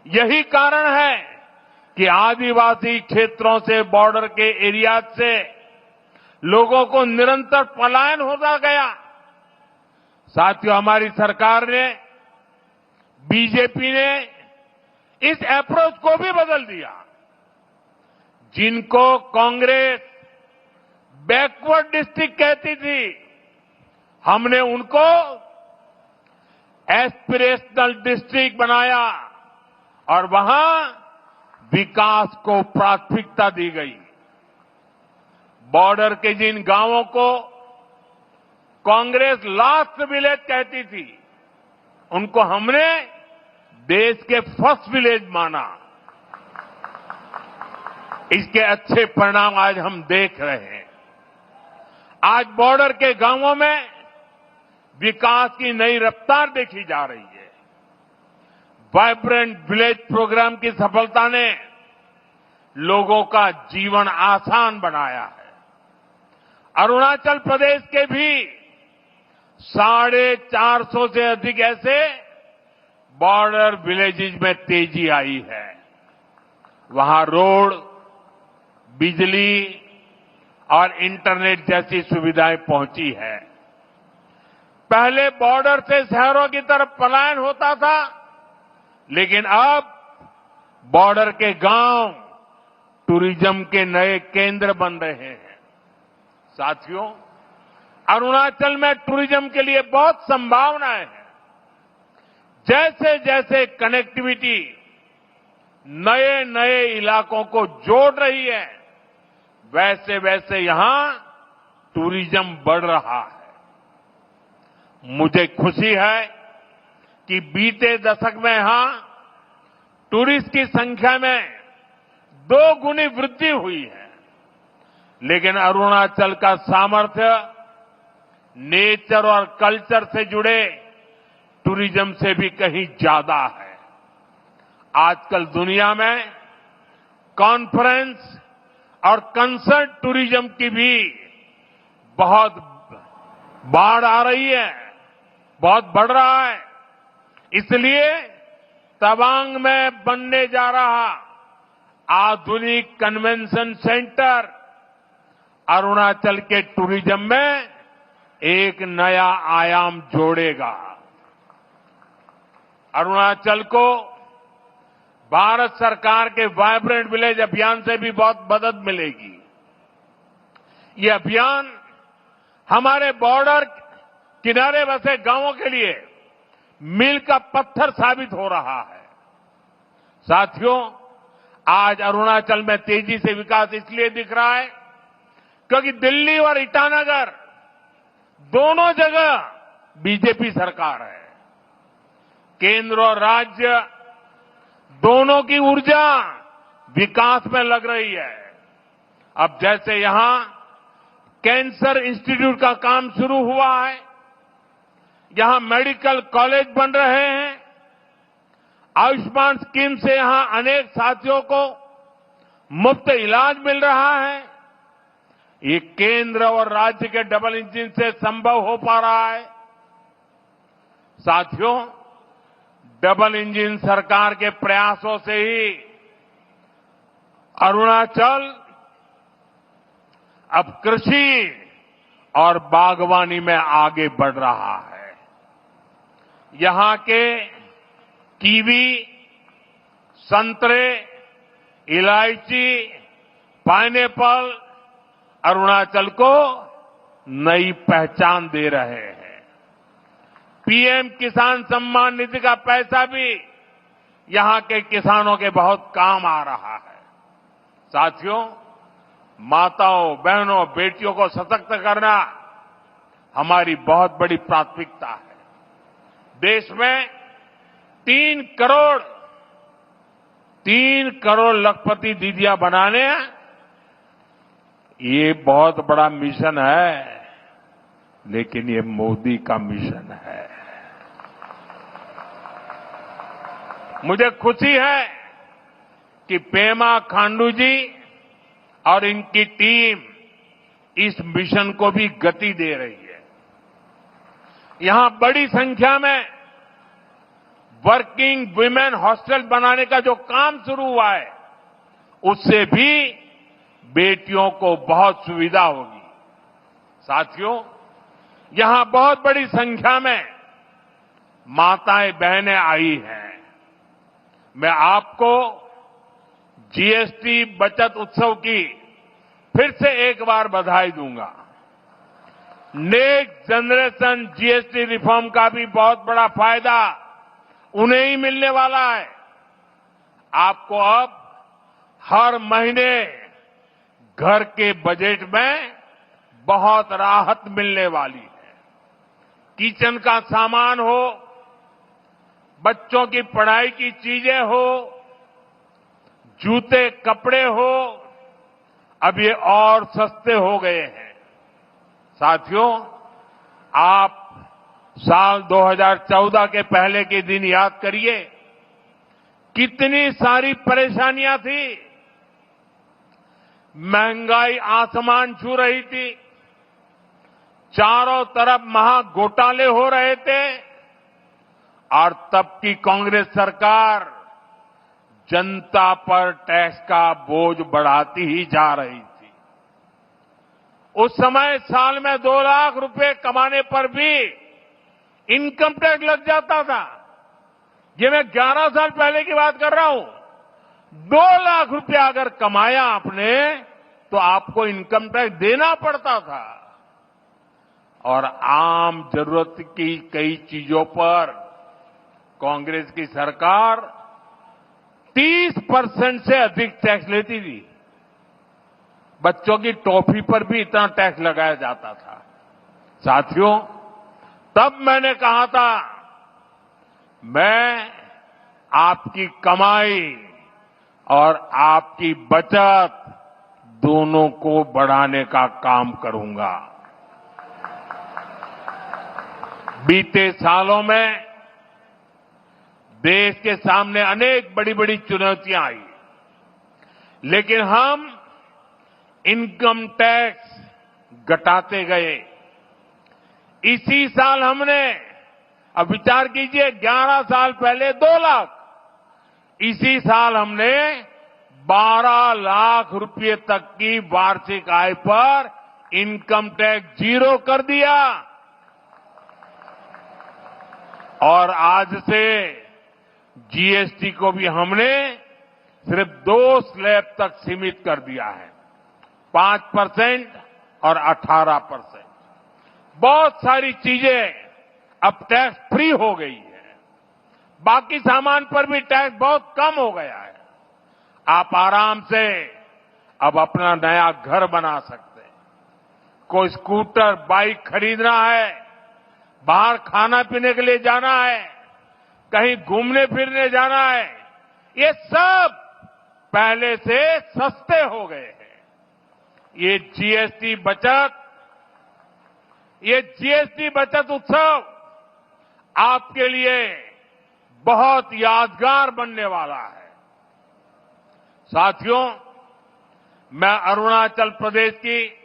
यही कारण है कि आदिवासी क्षेत्रों से, बॉर्डर के एरिया से लोगों को निरंतर पलायन होता गया। साथियों, हमारी सरकार ने, बीजेपी ने इस अप्रोच को भी बदल दिया। जिनको कांग्रेस बैकवर्ड डिस्ट्रिक्ट कहती थी, हमने उनको एस्पिरेशनल डिस्ट्रिक्ट बनाया और वहां विकास को प्राथमिकता दी गई। बॉर्डर के जिन गांवों को कांग्रेस लास्ट विलेज कहती थी, उनको हमने देश के फर्स्ट विलेज माना। इसके अच्छे परिणाम आज हम देख रहे हैं। आज बॉर्डर के गांवों में विकास की नई रफ्तार देखी जा रही है। वाइब्रेंट विलेज प्रोग्राम की सफलता ने लोगों का जीवन आसान बनाया है। अरुणाचल प्रदेश के भी 450 से अधिक ऐसे बॉर्डर विलेजेस में तेजी आई है। वहां रोड, बिजली और इंटरनेट जैसी सुविधाएं पहुंची है। पहले बॉर्डर से शहरों की तरफ पलायन होता था, लेकिन अब बॉर्डर के गांव टूरिज्म के नए केंद्र बन रहे हैं। साथियों, अरुणाचल में टूरिज्म के लिए बहुत संभावनाएं हैं। जैसे जैसे कनेक्टिविटी नए नए इलाकों को जोड़ रही है, वैसे वैसे यहां टूरिज्म बढ़ रहा है। मुझे खुशी है कि बीते दशक में यहां टूरिस्ट की संख्या में 2 गुनी वृद्धि हुई है। लेकिन अरुणाचल का सामर्थ्य नेचर और कल्चर से जुड़े टूरिज्म से भी कहीं ज्यादा है। आजकल दुनिया में कॉन्फ्रेंस और कंसर्ट टूरिज्म की भी बहुत बाढ़ आ रही है, बहुत बढ़ रहा है। इसलिए तवांग में बनने जा रहा आधुनिक कन्वेंशन सेंटर अरुणाचल के टूरिज्म में एक नया आयाम जोड़ेगा। अरुणाचल को भारत सरकार के वाइब्रेंट विलेज अभियान से भी बहुत मदद मिलेगी। ये अभियान हमारे बॉर्डर किनारे बसे गांवों के लिए मील का पत्थर साबित हो रहा है। साथियों, आज अरुणाचल में तेजी से विकास इसलिए दिख रहा है क्योंकि दिल्ली और ईटानगर दोनों जगह बीजेपी सरकार है। केंद्र और राज्य दोनों की ऊर्जा विकास में लग रही है। अब जैसे यहां कैंसर इंस्टीट्यूट का काम शुरू हुआ है, यहां मेडिकल कॉलेज बन रहे हैं, आयुष्मान स्कीम से यहां अनेक साथियों को मुफ्त इलाज मिल रहा है। ये केंद्र और राज्य के डबल इंजन से संभव हो पा रहा है। साथियों, डबल इंजन सरकार के प्रयासों से ही अरुणाचल अब कृषि और बागवानी में आगे बढ़ रहा है। यहां के कीवी, संतरे, इलायची, पाइनएप्पल अरुणाचल को नई पहचान दे रहे हैं। पीएम किसान सम्मान निधि का पैसा भी यहां के किसानों के बहुत काम आ रहा है। साथियों, माताओं, बहनों, बेटियों को सशक्त करना हमारी बहुत बड़ी प्राथमिकता है। देश में 3 करोड़ लखपति दीदियां बनाने, ये बहुत बड़ा मिशन है, लेकिन ये मोदी का मिशन है। मुझे खुशी है कि पेमा खांडू जी और इनकी टीम इस मिशन को भी गति दे रही है। यहां बड़ी संख्या में वर्किंग वुमेन हॉस्टल बनाने का जो काम शुरू हुआ है, उससे भी बेटियों को बहुत सुविधा होगी। साथियों, यहां बहुत बड़ी संख्या में माताएं बहनें आई हैं। मैं आपको जीएसटी बचत उत्सव की फिर से एक बार बधाई दूंगा। नेक्स्ट जनरेशन जीएसटी रिफॉर्म का भी बहुत बड़ा फायदा उन्हें ही मिलने वाला है। आपको अब हर महीने घर के बजट में बहुत राहत मिलने वाली है। किचन का सामान हो, बच्चों की पढ़ाई की चीजें हो, जूते कपड़े हो, अब ये और सस्ते हो गए हैं। साथियों, आप साल 2014 के पहले के दिन याद करिए, कितनी सारी परेशानियां थी। महंगाई आसमान छू रही थी, चारों तरफ महा घोटाले हो रहे थे और तब की कांग्रेस सरकार जनता पर टैक्स का बोझ बढ़ाती ही जा रही थी। उस समय साल में 2 लाख रुपए कमाने पर भी इनकम टैक्स लग जाता था। ये मैं 11 साल पहले की बात कर रहा हूं। 2 लाख रुपया अगर कमाया आपने तो आपको इनकम टैक्स देना पड़ता था। और आम जरूरत की कई चीजों पर कांग्रेस की सरकार 30% से अधिक टैक्स लेती थी। बच्चों की टॉफी पर भी इतना टैक्स लगाया जाता था। साथियों, तब मैंने कहा था, मैं आपकी कमाई और आपकी बचत दोनों को बढ़ाने का काम करूंगा। बीते सालों में देश के सामने अनेक बड़ी बड़ी चुनौतियां आई, लेकिन हम इनकम टैक्स घटाते गए। इसी साल हमने, अब विचार कीजिए, 11 साल पहले 2 लाख, इसी साल हमने 12 लाख रुपए तक की वार्षिक आय पर इनकम टैक्स 0 कर दिया। और आज से जीएसटी को भी हमने सिर्फ 2 स्लैब तक सीमित कर दिया है, 5% और 18%। बहुत सारी चीजें अब टैक्स फ्री हो गई है। बाकी सामान पर भी टैक्स बहुत कम हो गया है। आप आराम से अब अपना नया घर बना सकते हैं। कोई स्कूटर, बाइक खरीदना है, बाहर खाना पीने के लिए जाना है, कहीं घूमने फिरने जाना है, ये सब पहले से सस्ते हो गए हैं। ये जीएसटी बचत उत्सव आपके लिए बहुत यादगार बनने वाला है। साथियों, मैं अरुणाचल प्रदेश की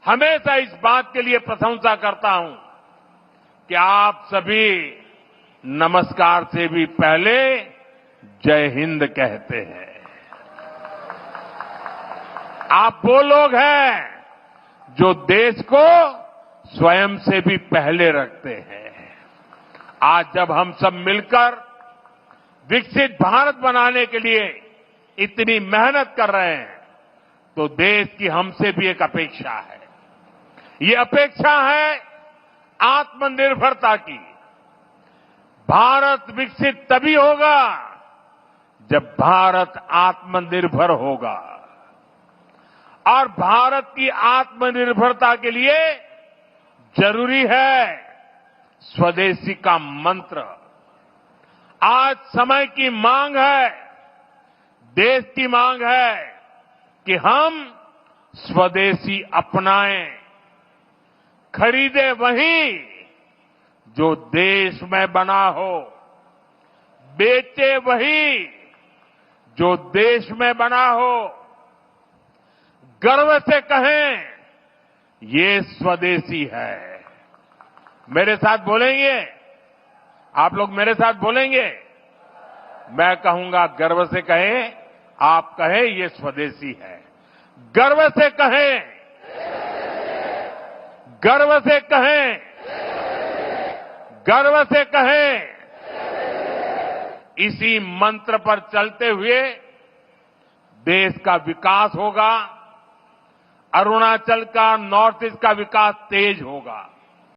हमेशा इस बात के लिए प्रशंसा करता हूं कि आप सभी नमस्कार से भी पहले जय हिंद कहते हैं। आप वो लोग हैं जो देश को स्वयं से भी पहले रखते हैं। आज जब हम सब मिलकर विकसित भारत बनाने के लिए इतनी मेहनत कर रहे हैं, तो देश की हमसे भी एक अपेक्षा है। ये अपेक्षा है आत्मनिर्भरता की। भारत विकसित तभी होगा जब भारत आत्मनिर्भर होगा। और भारत की आत्मनिर्भरता के लिए जरूरी है स्वदेशी का मंत्र। आज समय की मांग है, देश की मांग है कि हम स्वदेशी अपनाएं, खरीदे वही जो देश में बना हो, बेचे वही जो देश में बना हो, गर्व से कहें ये स्वदेशी है। मेरे साथ बोलेंगे, आप लोग मेरे साथ बोलेंगे? मैं कहूंगा गर्व से कहें, आप कहें ये स्वदेशी है। गर्व से कहें, गर्व से कहें, गर्व से कहें। इसी मंत्र पर चलते हुए देश का विकास होगा, अरुणाचल का, नॉर्थ ईस्ट का विकास तेज होगा।